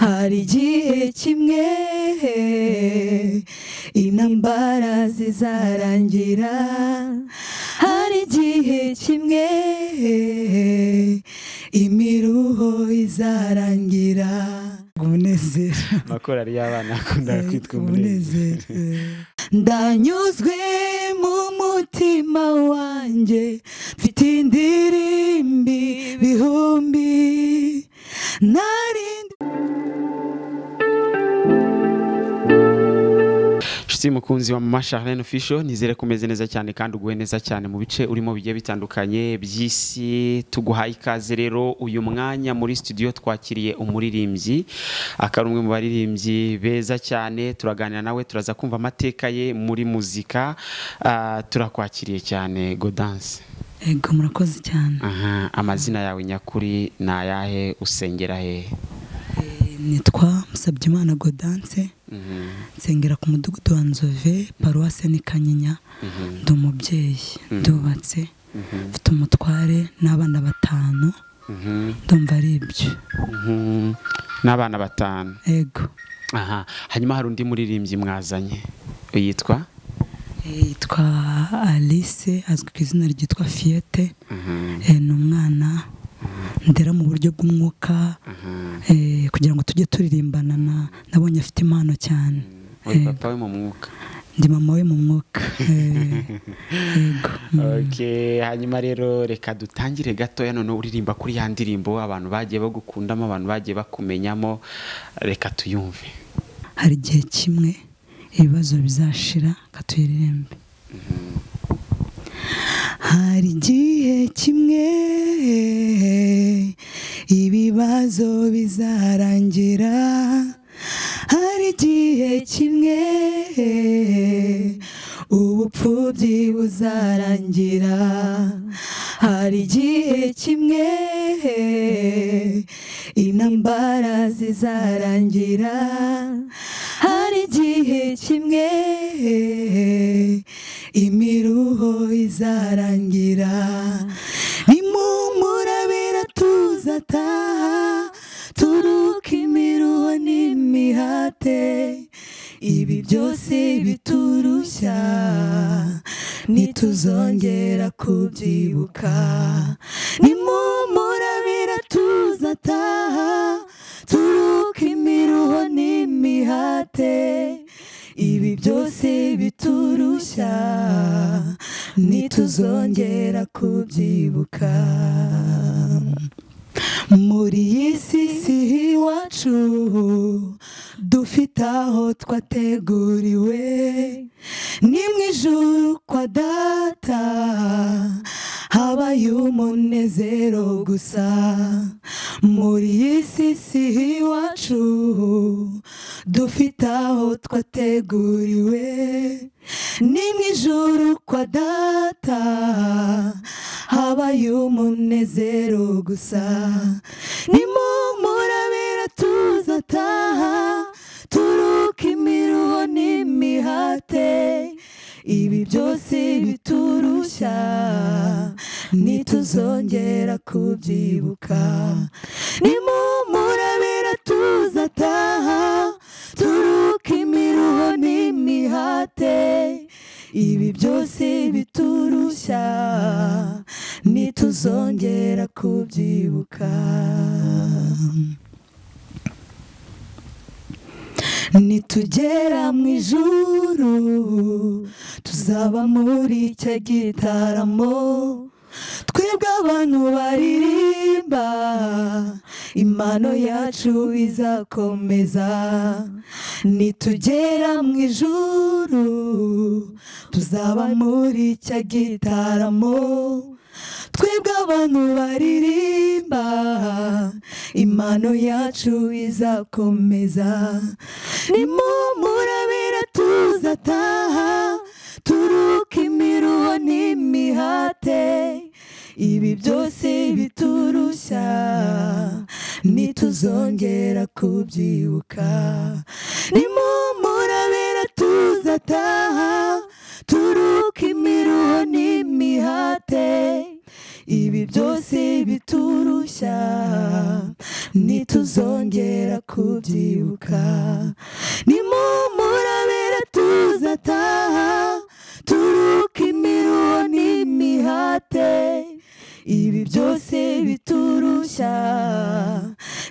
hari igihe kimwe intambara zizarangira, hari igihe kimwe imiruho izarangira. Umunezero makorari y'abana akunda kwitwa umunezero. Ndanyuzwe mu mutima wanjye, mfite indirimbo ibihumbi narindi. Shiti mukunzi wa Mama Charlene Official, nizere kumeze neza cyane kandi uguwe neza cyane mu bice urimo bigiye bitandukanye by'isi. Tuguhaye ikaze rero uyu mwanya muri studio, twakiriye umuririmbyi, akarumwe mu baririmbyi beza cyane. Turaganira nawe, turaza kumva amateka ye muri muzika. Turakwakiriye cyane Godace. Ego murakoze cyane. Amazina yawe nyakuri na ayahe, usengera he? Nitwa Musabyimana Godace, nsengera ku mudugudu wa Nzove, paruwase ni Kanyinya. Ndi umubyeyi, ndubatse, mfite umutware n'abana 5. Ndumva ari ibyo. N'abana 5. Ego. Hanyuma hari undi muririmbyi mwazanye, yitwa Alice, azwi ku izina ryitwa Fiete. Ni umwana ndera mu buryo bw'umwuka, kugira ngo tujye turirimbana. Nabonye afite impano cyane. Papa we mu mwuka? Ndi mama we mu mwuka. Okay, hanyuma rero reka dutangire gatoya none uririmba kuri ya ndirimbo abantu bagiye bagukundamo, abantu bagiye bakumenyamo, reka tuyumve. Hari igihe kimwe ibibazo bizashira, katuyiririmbe. Hari igihe kimwe ibibazo bizarangira, hari igihe kimwe ubupfubyi buzarangira, hari igihe kimwe intambara zizarangira, hari igihe kimwe imiruho izarangira. Nimumura biratuza taha, turuka imiruho n'imihate, ibi byose biturushya nituzongera kubyibuka. Nimumura biratuza taha, turuka imiruho n'imihate, ibi byose biturushya nituzongera kubyibuka. Muri iyi si iwacu dufite aho twateguriwe, ni mu ijuru kwa Data habaye umunezero gusa. Muri iyi si iwacu dufite aho twateguriwe, ni mu ijuru kwa Data habaye umunezero gusa. Nimumura biratuza taha, turuka imiruho n'imihate, ibi byose biturushya nituzongera kubyibuka. Nimumura biratuza taha, turuka imiruho n'imihate, ibi byose biturushya nituzongera kubyibuka. Nitugera mu ijuru tuzaba muri icyo gitaramo, twebwe abantu baririmba, impano yacu izakomeza. Nitugera mu ijuru tuzaba muri icyo gitaramo, twebwe abantu baririmba, impano yacu izakomeza. Nimumura biratuza taha, turuka imiruho n'imihate, ibi byose biturushya nituzongera kubyibuka. Nimumura biratuza taha, turuka imiruho n'imihate, ibi byose biturushya nituzongera kubyibuka nimumurabera tuzataha turuka imiruho n'imihate ibi byose biturushya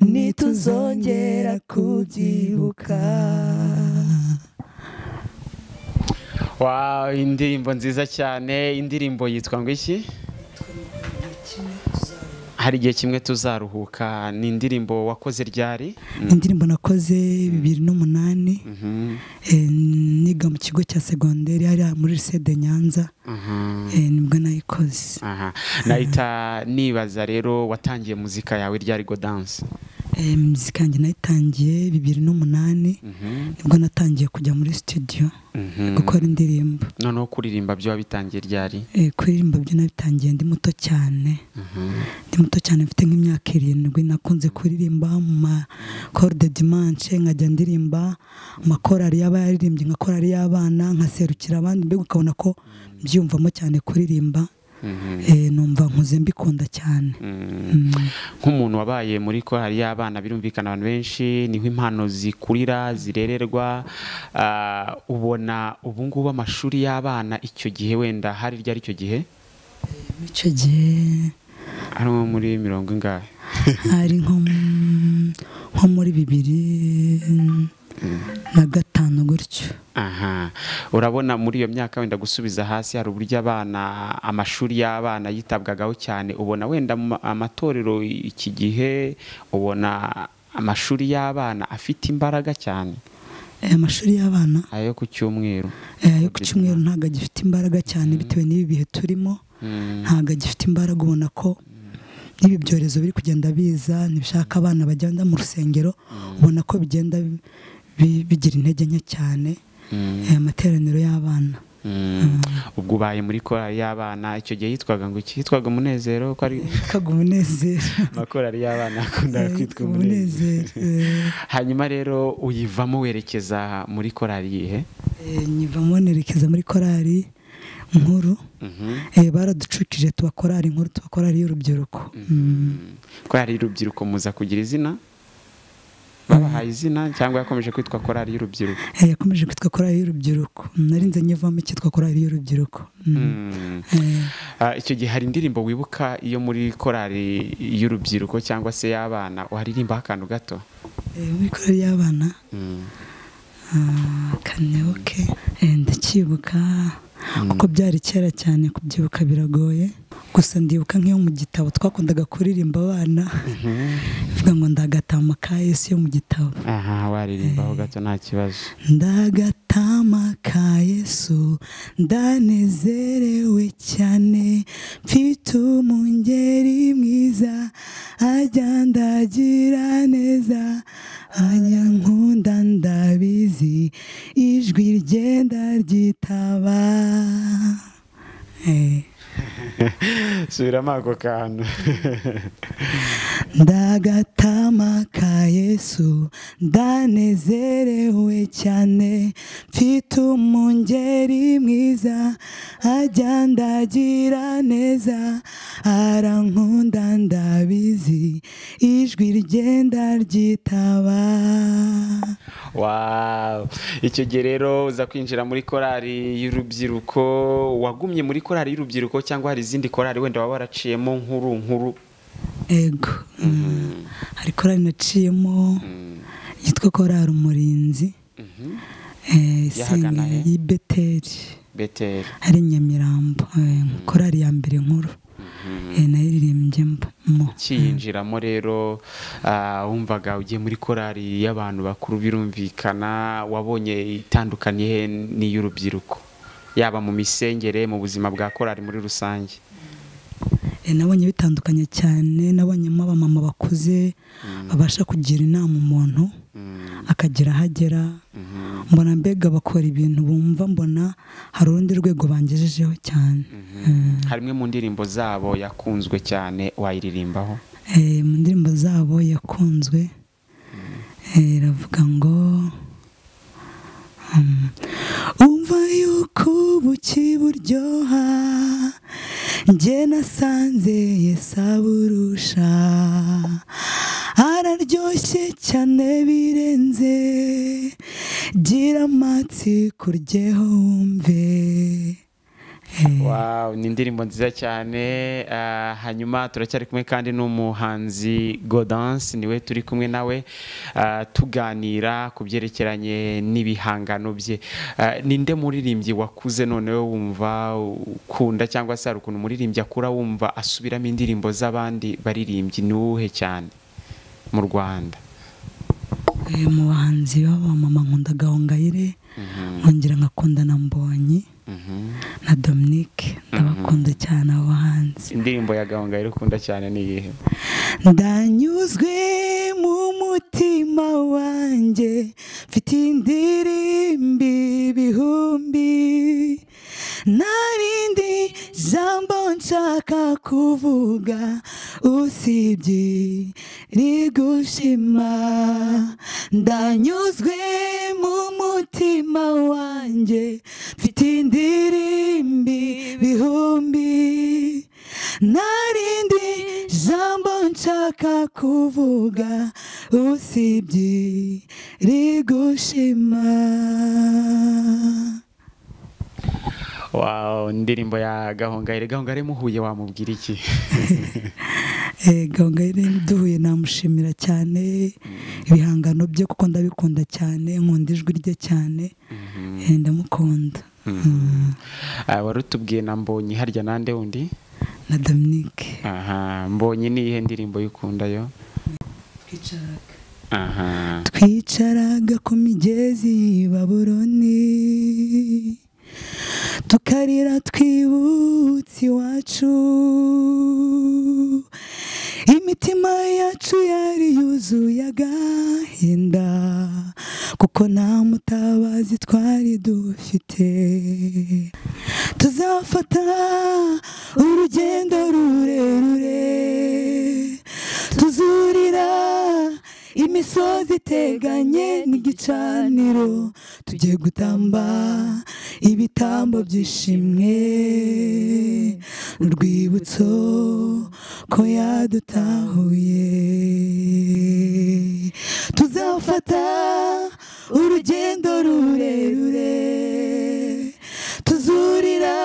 ntituzongera kubyibuka. Wow, indirimbo nziza cyane. Indirimbo yitwa ngo iki? Hari igihe kimwe tuzaruhuka. Ni indirimbo wakoze ryari? Indirimbo nakoze 2008 niga mu kigo cya segonderi hari muri lycée de Nyanza. Nibwo nayikoze. Nahita nibaza rero watangiye muzika yawe ryari Godace? Muzika yanjye nayitangiye 2008 nibwo natangiye kujya muri studio gukora indirimbo. Noneho kuririmba byo wabitangiye ryari? Kuririmba byo nabitangiye ndi muto cyane. Ndi muto cyane mfite nk'imyaka 7 nakunze kuririmba mu ma chorale de dimanche nkajya ndirimba amakorali y'abaririmbye nka korali y'abana nkaserukira abandi mbega ukabona ko byumvamo cyane kuririmba. Numva nkuze mbikunda cyane. Nk'umuntu wabaye muri korali y'abana birumvikana abantu benshi niho impano zikurira zirererwa. Ubona ubu ngubu amashuri y'abana icyo gihe wenda hari ryari icyo gihe? Icyo gihe ari muri 70 ingahe? Ari nko muri 2005 gutyo. Urabona muri iyo myaka wenda gusubiza hasi hari uburyo abana amashuri y'abana yitabwagaho cyane. Ubona wenda amatorero iki gihe ubona amashuri y'abana afite imbaraga cyane? Amashuri y'abana ayo ku cyumweru ntago agifite imbaraga cyane bitewe n'ibi bihe turimo. Ntago agifite imbaraga, ubona ko n'ibi byorezo biri kugenda biza ntibishaka abana bagenda mu rusengero, ubona ko bigenda bigira intege nke cyane amateraniro y'abana. Ubwo ubaye muri korali y'abana icyo gihe yitwaga ngo iki? Yitwaga Umunezero? Ko ari yitwaga Umunezero. Amakorali y'abana akunda kwitwa Umunezero. Hanyuma rero uyivamo werekeza muri korali yihe? Nyivamo nerekeza muri korali nkuru. Baraducukije tuba korali nkuru, tuba korali y'urubyiruko. Korali y'urubyiruko muza kugira izina? Babahaye izina cyangwa yakomeje kwitwa korali y'urubyiruko? Yakomeje kwitwa korali y'urubyiruko. Narinze nyivamo cyitwa korali y'urubyiruko. Icyo gihe hari indirimbo wibuka iyo muri korali y'urubyiruko cyangwa se y'abana waririmba akantu gato? Muri korali y'abana kaneoke ndakibuka kuko byari kera cyane kubyibuka biragoye. Gusa ndibuka nk'iyo mu gitabo twakundaga kuririmba abana bivuga ngo ndagatama ka Yesu yo mu gitabo. Waririmbaho gato nta kibazo. Ndagatama ka Yesu ndanezerewe cyane mfite umungeri mwiza ajya ndagira neza ajya nkunda ndabizi ijwi ryenda ryitaba. Subiramo ako kantu. Ndagatama ka Yesu ndanezerewe cyane mfite umungeri mwiza ajya ndagira neza arankunda ndabizi ijwi ryenda ryitaba. Wow, icyo gihe rero uza kwinjira muri korali y'urubyiruko. Wagumye muri korali y'urubyiruko cyangwa hari izindi korali wenda waba waraciyemo nkuru? Ego, hari korali naciyemo yitwa korali Umurinzi. Beteli hari Nyamirambo, korali ya mbere nkuru. Naririmbye kiyinjiramo rero. Wumvaga ugiye muri korali y'abantu bakuru birumvikana. Wabonye itandukanye n'iy'urubyiruko yaba mu misengere mu buzima bwa korali muri rusange? Nabonye bitandukanye cyane. Nabonyemo abamama bakuze babasha kugira inama umuntu akagira ahagera. Mbona mbega bakora ibintu bumva, mbona hari urundi rwego bangejejeho cyane. Hari imwe mu ndirimbo zabo yakunzwe cyane wayiririmbaho? Mu ndirimbo zabo yakunzwe iravuga ngo umva yuko ubuki buryoha njye nasanze Yesu aburusha araryoshye cyane birenze gira amatsi kuryeho wumve. Wow, ni indirimbo nziza cyane. Hanyuma turacyari kumwe kandi n'umuhanzi Godace, niwe turi kumwe nawe tuganira ku byerekeranye n'ibihangano bye. Ninde muririmbyi wakuze noneho wumva ukunda, cyangwa se hari ukuntu umuririmbyi akura wumva asubiramo indirimbo z'abandi baririmbyi? Ni uwuhe cyane mu Rwanda? Mu bahanzi b'abamama nkunda Gahongayire, nkongera ngakunda na Mbonyi na Dominique, ndabakunda cyane abo bahanzi. Indirimbo ya Gahongayire ukunda cyane ni iyihe? Ndanyuzwe mu mutima wanjye mfite indirimbo ibihumbi, narindi jambo nshaka kuvuga usibye rigushima. Ndanyuzwe mu mutima wanjye mfite indirimbo ibihumbi, narindi jambo nshaka kuvuga usibye rigushima. Wow, indirimbo ya Gahongayire. Gahongayire muhuye wamubwira iki? Gahongayire duhuye namushimira cyane ibihangano bye kuko ndabikunda cyane, nkunda ijwi rye cyane, ndamukunda. Wari utubwiye na Mbonyi, harya nande undi? Na Dominique. Mbonyi ni iyihe ndirimbo yukunda yo? Twicaraga ku migezi Babuloni, tukarira twibutse iwacu, imitima yacu yari yuzuye agahinda kuko nta mutabazi twari dufite. Tuzafata urugendo rurerure, tuzurira imisozi iteganye n'igicaniro, tugiye gutamba ibitambo byishimwe, urwibutso ko yadutahuye. Tuzafata urugendo rurerure, tuzurira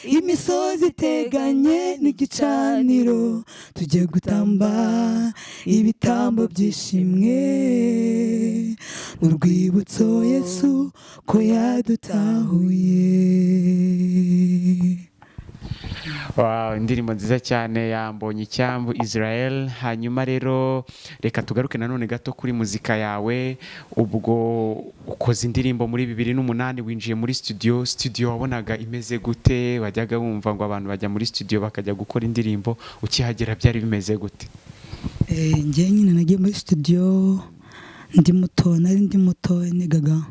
imisozi iteganye n'igicaniro, tugiye gutamba ibitambo byishimwe, urwibutso Yesu ko yadutahuye. Wow, indirimbo nziza cyane ya Mbonyi Icyambu Israel. Hanyuma rero reka tugaruke nanone gato kuri muzika yawe. Ubwo ukoze indirimbo muri 2008 winjiye muri studio wabonaga imeze gute? Wajyaga wumva ngo abantu bajya muri studio bakajya gukora indirimbo, ukihagera byari bimeze gute? Njye nyine nagiye muri studio ndi muto, nigaga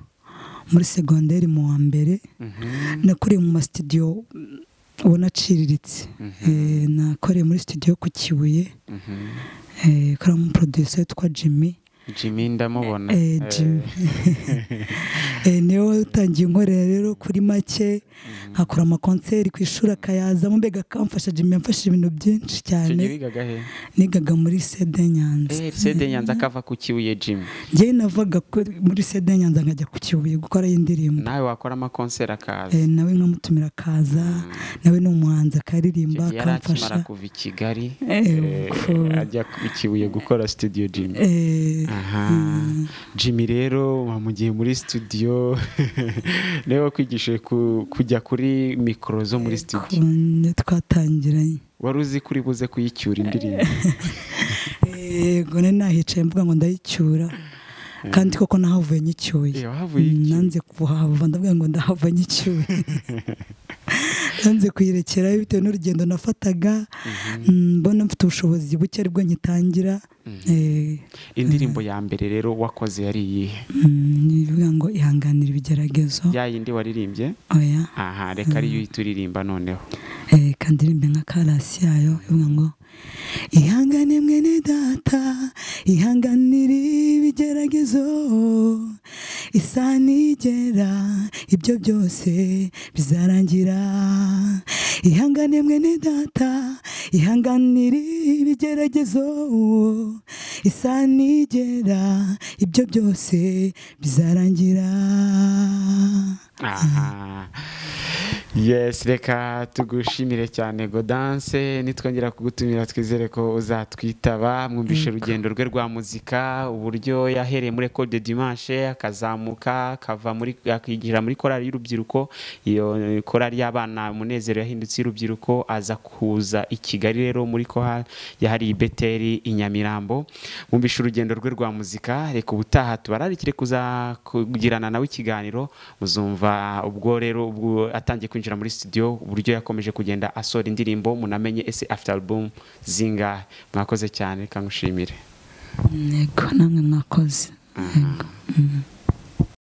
muri secondaire mu wa mbere. Nakuriye mu studio ubona aciriritse. Nakoreye muri studio ku Kibuye, kora mu producer witwa Jimmy ndamubona. Niwe utangiye inkorera rero kuri make, nkakora amakonseri ku ishuri akayazamo, mbega akamfasha. Jimmy yamfashije ibintu byinshi cyane. Nigaga muri CD Nyanza. CD Nyanza akava ku Kibuye Jimmy. Njye navaga muri CD Nyanza nkajya ku Kibuye gukora indirimbo. Nawe wakora amakonseri akaza? Nawe nkamutumira akaza. Nawe ni umuhanzi akaririmba akamfasha. Yarakimara kuva i Kigali ajya ku Kibuye gukora studio Jimmy. Jimmy rero wamugiye muri studio niwe wakwigishije kujya kuri mikoro zo muri studio? Twatangiranye. Wari uzi kuri buze kuyicyura indirimbo? Yego, nahicaye mvuga ngo ndayicyura, kandi koko nahavuye nyicyuye. Nanze kuhava, ndavuga ngo ndahava nyicyuye. Nanze kuyirekera bitewe n'urugendo nafataga, mbona mfite ubushobozi buke aribwo nyitangira. Indirimbo ya mbere rero wakoze yari iyihe? Nivuga ngo ihanganira ibigeragezo. Ya yindi waririmbye? Oya. Reka ariyo ituririmba noneho. Kandirimbe nka karasi yayo ivuga ngo ihangane mwene data, ihanganira ibigeragezo, isa nigera ibyo byose bizarangira. ihangane mwene data ihanganira ibigeragezo isa nigera ibyo byose bizarangira. Yes, reka tugushimire cyane Godace, nitwongera kugutumira twizere ko uzatwitaba. Mwumvishe urugendo rwe rwa muzika, uburyo yahereye muri École de Dimanche akazamuka akava muri akigira muri korali y'urubyiruko, iyo korali y'abana Umunezero yahindutse y'urubyiruko, aza kuza i Kigali rero muri korali yahari Beteli i Nyamirambo. Mwumvishe urugendo rwe rwa muzika, reka ubutaha tubararikire kuza kugirana nawe ikiganiro, muzumva ubwo rero ubwo atangiye kwinjira muri studio uburyo yakomeje kugenda asora indirimbo, munamenye ese after album zinga. Mwakoze cyane kangushimire. Yego namwe mwakoze. Yego.